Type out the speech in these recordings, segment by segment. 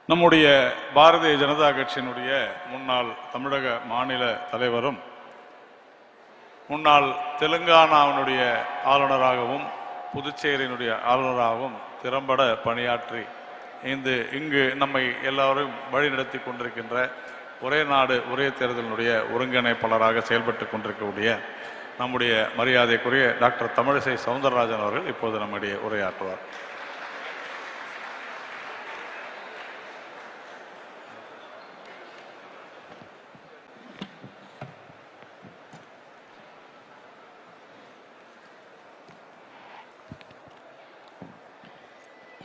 நம்முடைய பாரதிய ஜனதா கட்சியினுடைய முன்னாள் தமிழக மாநில தலைவரும் முன்னாள் தெலுங்கானாவினுடைய ஆளுநராகவும் புதுச்சேரியினுடைய ஆளுநராகவும் திறம்பட பணியாற்றி இங்கு நம்மை எல்லாரும் வழிநடத்தி கொண்டிருக்கின்ற ஒரே நாடு ஒரே தேர்தலினுடைய ஒருங்கிணைப்பாளராக செயல்பட்டு கொண்டிருக்கக்கூடிய நம்முடைய மரியாதைக்குரிய டாக்டர் தமிழிசை சவுந்தரராஜன் அவர்கள் இப்போது நம்முடைய உரையாற்றுவார்.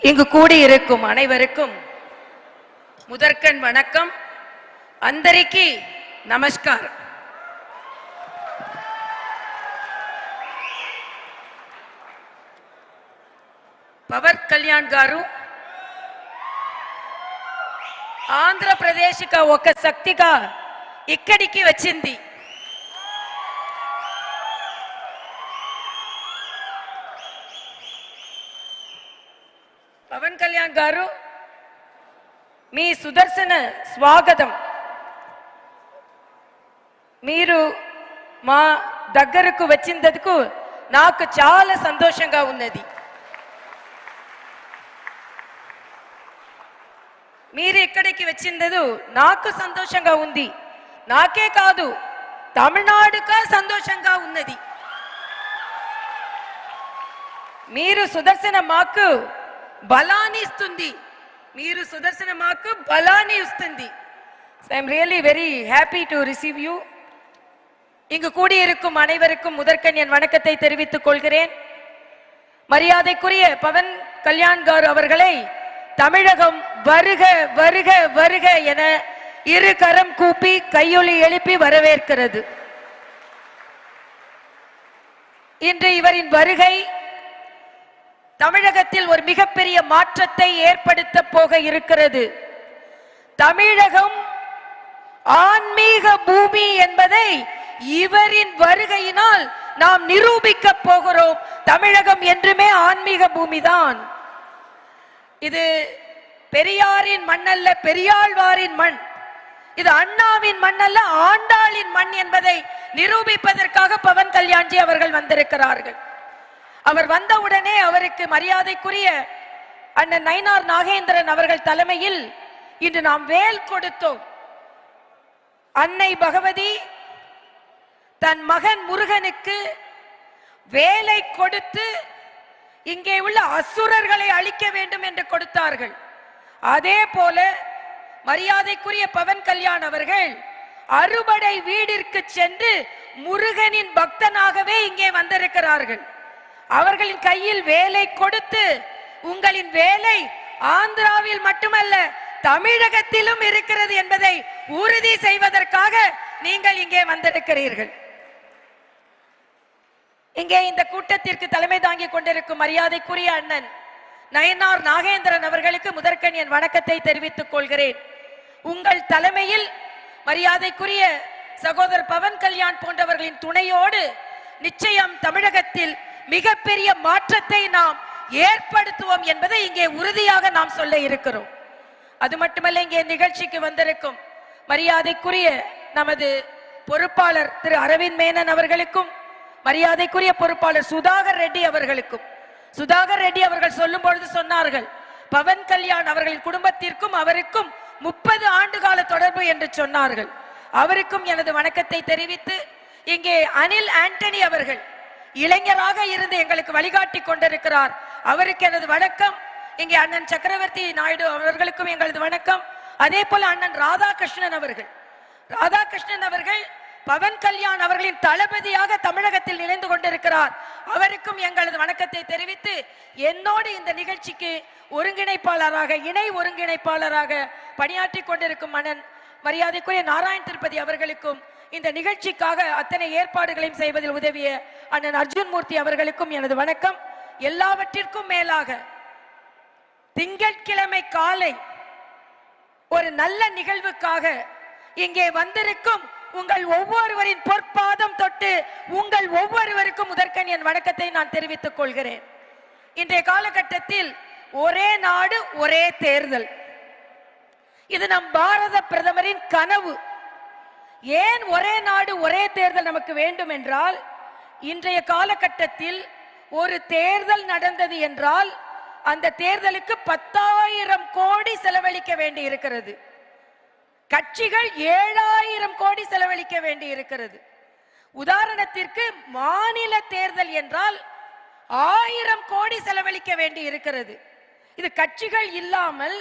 இங்கு கூடியிருக்கும் அனைவருக்கும் முதற்கண் வணக்கம். అందరికీ నమస్కారం. పవన్ కళ్యాణ్ గారు ఆంధ్రప్రదేశ్గా ఒక శక్తిగా ఇక్కడికి వచ్చింది. పవన్ కళ్యాణ్ గారు మీ సుదర్శన స్వాగతం. మీరు మా దగ్గరకు వచ్చినందుకు నాకు చాలా సంతోషంగా ఉన్నది. మీరు ఇక్కడికి వచ్చినందుకు నాకు సంతోషంగా ఉంది. నాకే కాదు, తమిళనాడుగా సంతోషంగా ఉన్నది. మీరు సుదర్శన మాకు బలాన్ని ఇస్తుంది. మీరు సుదర్శన మాకు బలాన్ని ఇస్తుంది. So I am really very happy to receive you. இங்கு கூடியிருக்கும் அனைவருக்கும் முதற்கண் என் வணக்கத்தை தெரிவித்துக் கொள்கிறேன். மரியாதைக்குரிய பவன் கல்யாண் கார் அவர்களை தமிழகம் வருக வருக வருக என இரு கரம் கூப்பி கையொலி எழுப்பி வரவேற்கிறது. இன்று இவரின் வருகை தமிழகத்தில் ஒரு மிகப்பெரிய மாற்றத்தை ஏற்படுத்த போக இருக்கிறது. தமிழகம் ஆன்மீக பூமி என்பதை இவரின் வருகையினால் நாம் நிரூபிக்க போகிறோம். தமிழகம் என்றுமே ஆன்மீக பூமிதான். இது பெரியாரின் மண் அல்ல, பெரியாழ்வாரின் மண். இது அண்ணாவின் மண் அல்ல, ஆண்டாளின் மண் என்பதை நிரூபிப்பதற்காக பவன் கல்யாண்ஜி அவர்கள் வந்திருக்கிறார்கள். அவர் வந்தவுடனே அவருக்கு மரியாதைக்குரிய அண்ணன் நயினார் நாகேந்திரன் அவர்கள் தலைமையில் இன்று நாம் வேல் கொடுத்தோம். அன்னை பகவதி தன் மகன் முருகனுக்கு வேலை கொடுத்து இங்கே உள்ள அசுரர்களை அழிக்க வேண்டும் என்று கொடுத்தார்கள். அதே போல மரியாதைக்குரிய பவன் கல்யாண் அவர்கள் அறுபடை வீடிற்கு சென்று முருகனின் பக்தனாகவே இங்கே வந்திருக்கிறார்கள். அவர்களின் கையில் வேலை கொடுத்து உங்களின் வேலை ஆந்திராவில் மட்டுமல்ல தமிழகத்திலும் இருக்கிறது என்பதை உறுதி செய்வதற்காக நீங்கள் இங்கே வந்திருக்கிறீர்கள். இங்கே இந்த கூட்டத்திற்கு தலைமை தாங்கிக் கொண்டிருக்கும் மரியாதைக்குரிய அண்ணன் நயினார் நாகேந்திரன் அவர்களுக்கு முதற்கண் என் வணக்கத்தை தெரிவித்துக் கொள்கிறேன். உங்கள் தலைமையில் மரியாதைக்குரிய சகோதரர் பவன் கல்யாண் போன்றவர்களின் துணையோடு நிச்சயம் தமிழகத்தில் மிகப்பெரிய மாற்றத்தை நாம் ஏற்படுத்துவோம் என்பதை இங்கே உறுதியாக நாம் சொல்ல இருக்கிறோம். அது மட்டுமல்ல, இங்கே நிகழ்ச்சிக்கு வந்திருக்கும் மரியாதைக்குரிய நமது பொறுப்பாளர் திரு அரவிந்த் மேனன் அவர்களுக்கும் மரியாதைக்குரிய பொறுப்பாளர் சுதாகர் ரெட்டி அவர்களுக்கும், சுதாகர் ரெட்டி அவர்கள் சொல்லும் பொழுது சொன்னார்கள், பவன் கல்யாண் அவர்களின் குடும்பத்திற்கும் அவருக்கும் 30 ஆண்டு கால தொடர்பு என்று சொன்னார்கள். அவருக்கும் எனது வணக்கத்தை தெரிவித்து, இங்கே அனில் ஆண்டனி அவர்கள் இளைஞராக இருந்து எங்களுக்கு வழிகாட்டி கொண்டிருக்கிறார். அவருக்கு எனது வணக்கம். இங்கே அண்ணன் சக்கரவர்த்தி நாயுடு அவர்களுக்கும் எங்களது வணக்கம். அதே போல அண்ணன் ராதாகிருஷ்ணன் அவர்கள் பவன் கல்யாண் அவர்களின் தளபதியாக தமிழகத்தில் இணைந்து கொண்டிருக்கிறார். அவருக்கும் எங்களது வணக்கத்தை தெரிவித்து, என்னோடு இந்த நிகழ்ச்சிக்கு ஒருங்கிணைப்பாளராக இணை ஒருங்கிணைப்பாளராக பணியாற்றி கொண்டிருக்கும் அண்ணன் மரியாதைக்குரிய நாராயண் திருப்பதி அவர்களுக்கும், இந்த நிகழ்ச்சிக்காக அத்தனை ஏற்பாடுகளையும் செய்வதில் உதவிய அண்ணன் அர்ஜுன் மூர்த்தி அவர்களுக்கும் எனது வணக்கம். எல்லாவற்றிற்கும் மேலாக திங்கட்கிழமை காலை ஒரு நல்ல நிகழ்வுக்காக இங்கே வந்திருக்கும் உங்கள் ஒவ்வொருவரின் பொற்பாதம் தொட்டு உங்கள் ஒவ்வொருவருக்கும் முதற்கண் என் வணக்கத்தை நான் தெரிவித்துக் கொள்கிறேன். இன்றைய காலகட்டத்தில் ஒரே நாடு ஒரே தேர்தல், இது நம் பாரத பிரதமரின் கனவு. ஏன் ஒரே நாடு ஒரே தேர்தல் நமக்கு வேண்டும் என்றால், இன்றைய காலகட்டத்தில் ஒரு தேர்தல் நடந்தது என்றால் அந்த தேர்தலுக்கு 10,000 கோடி செலவழிக்க வேண்டி இருக்கிறது. கட்சிகள் 7,000 கோடி செலவழிக்க வேண்டி இருக்கிறது. உதாரணத்திற்கு மாநில தேர்தல் என்றால் 1000 கோடி செலவழிக்க வேண்டி இருக்கிறது. இது கட்சிகள் இல்லாமல்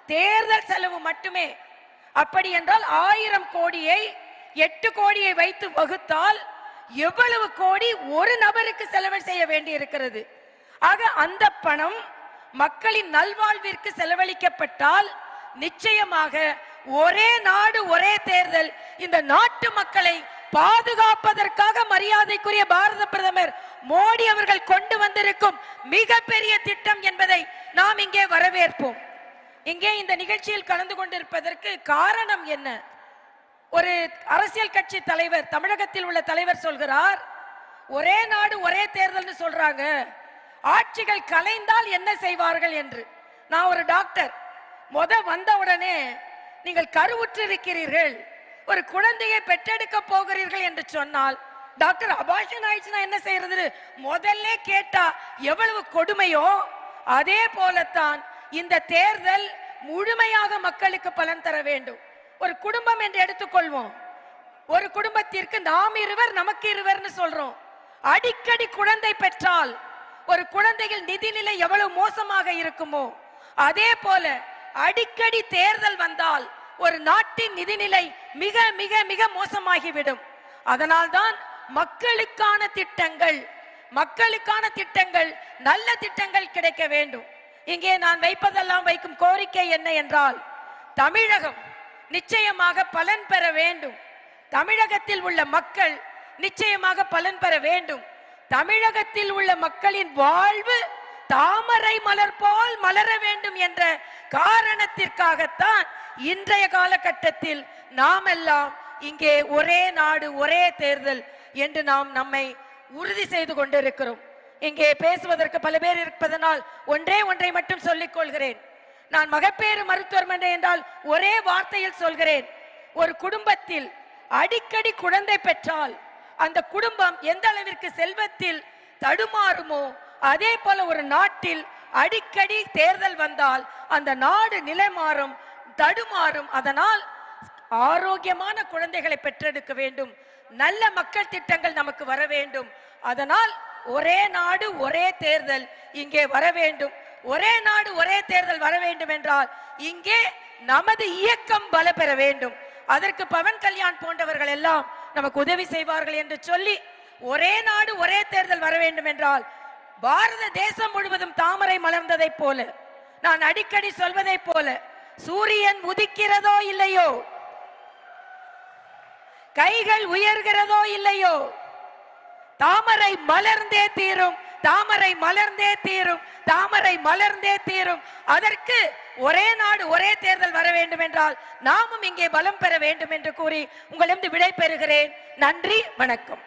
தேர்தல் செலவு மட்டுமே. அப்படி என்றால் 1000 கோடியை 8 கோடியை வைத்து வகுத்தால் எவ்வளவு கோடி ஒரு நபருக்கு செலவு செய்ய வேண்டி இருக்கிறது. ஆக அந்த பணம் மக்களின் நல்வாழ்விற்கு செலவழிக்கப்பட்டால் நிச்சயமாக ஒரே நாடு ஒரே தேர்தல் இந்த நாட்டு மக்களை பாதுகாப்பதற்காக மரியாதைக்குரிய பாரத பிரதமர் மோடி அவர்கள் கொண்டு வந்திருக்கும் மிகப்பெரிய திட்டம் என்பதை நாம் இங்கே வரவேற்போம். இங்கே இந்த நிகழ்ச்சியில் கலந்து கொண்டிருப்பதற்கு காரணம் என்ன? ஒரு அரசியல் கட்சி தலைவர், தமிழகத்தில் உள்ள தலைவர் சொல்கிறார், ஒரே நாடு ஒரே தேர்தல் சொல்றாங்க, ஆட்சிகள் கலைந்தால் என்ன செய்வார்கள் என்று. நான் ஒரு டாக்டர், வந்த உடனே நீங்கள் கருவுற்று இருக்கிறீர்கள், ஒரு குழந்தையை பெற்றெடுக்க போகிறீர்கள் என்று சொன்னால், டாக்டர் அபார்ஷன் ஆயிடுச்சுன்னா என்ன செய்யறது முதல்ல கேட்டா எவ்வளவு கொடுமையோ, அதே போலத்தான் இந்த தேர்தல் முழுமையாக மக்களுக்கு பலன் தர வேண்டும். ஒரு குடும்பம் என்று எடுத்துக்கொள்வோம். ஒரு குடும்பத்திற்கு நாம் இருவர் நமக்கு இருவர்னு சொல்றோம். அடிக்கடி குழந்தை பெற்றால் ஒரு குழந்தைகள் நிதிநிலை எவ்வளவு மோசமாக இருக்குமோ, அதே போல அடிக்கடி தேர்தல் வந்தால் ஒரு நாட்டின் நிதிநிலை மிக மிக மிக மோசமாகிவிடும். அதனால்தான் மக்களுக்கான திட்டங்கள் நல்ல திட்டங்கள் கிடைக்க வேண்டும். இங்கே நான் வைப்பதெல்லாம் வைக்கும் கோரிக்கை என்ன என்றால், தமிழகம் நிச்சயமாக பலன் பெற வேண்டும். தமிழகத்தில் உள்ள மக்கள் நிச்சயமாக பலன் பெற வேண்டும். தமிழகத்தில் உள்ள மக்களின் வாழ்வு தாமரை மலர் போல் மலர வேண்டும் என்ற காரணத்திற்காகத்தான் இன்றைய காலகட்டத்தில் நாம் எல்லாம் இங்கே ஒரே நாடு ஒரே தேர்தல் என்று நாம் நம்மை உறுதி செய்து கொண்டிருக்கிறோம். இங்கே பேசுவதற்கு பல பேர் இருப்பதனால் ஒன்றை மட்டும் சொல்லிக் கொள்கிறேன். நான் மகப்பேறு மருத்துவமனை என்றால் ஒரே வார்த்தையில் சொல்கிறேன், ஒரு குடும்பத்தில் அடிக்கடி குழந்தை பெற்றால் அந்த குடும்பம் எந்த அளவிற்கு செல்வத்தில் தடுமாறுமோ, அதே போல ஒரு நாட்டில் அடிக்கடி தேர்தல் வந்தால் அந்த நாடு நிலைமாறும், தடுமாறும். அதனால் ஆரோக்கியமான குழந்தைகளை பெற்றெடுக்க வேண்டும், நல்ல மக்கள் திட்டங்கள் நமக்கு வர வேண்டும். அதனால் ஒரே நாடு ஒரே தேர்தல் இங்கே வர வேண்டும். ஒரே நாடு ஒரே தேர்தல் வர வேண்டும் என்றால் இங்கே நமது இயக்கம் பல பெற வேண்டும். அதற்கு பவன் கல்யாண் போன்றவர்கள் எல்லாம் நமக்கு உதவி செய்வார்கள் என்று சொல்லி, ஒரே நாடு ஒரே தேர்தல் வர வேண்டும் என்றால் பாரத தேசம் முழுவதும் தாமரை மலர்ந்ததை போல, நான் அடிக்கடி சொல்வதை போல, சூரியன் உதிக்கிறதோ இல்லையோ, கைகள் உயர்கிறதோ இல்லையோ, தாமரை மலர்ந்தே தீரும், தாமரை மலர்ந்தே தீரும், தாமரை மலர்ந்தே தீரும். அதற்கு ஒரே நாடு ஒரே தேர்தல் வர வேண்டும் என்றால் நாமும் இங்கே பலம் பெற வேண்டும் என்று கூறி உங்களிடம் விடை பெறுகிறேன். நன்றி, வணக்கம்.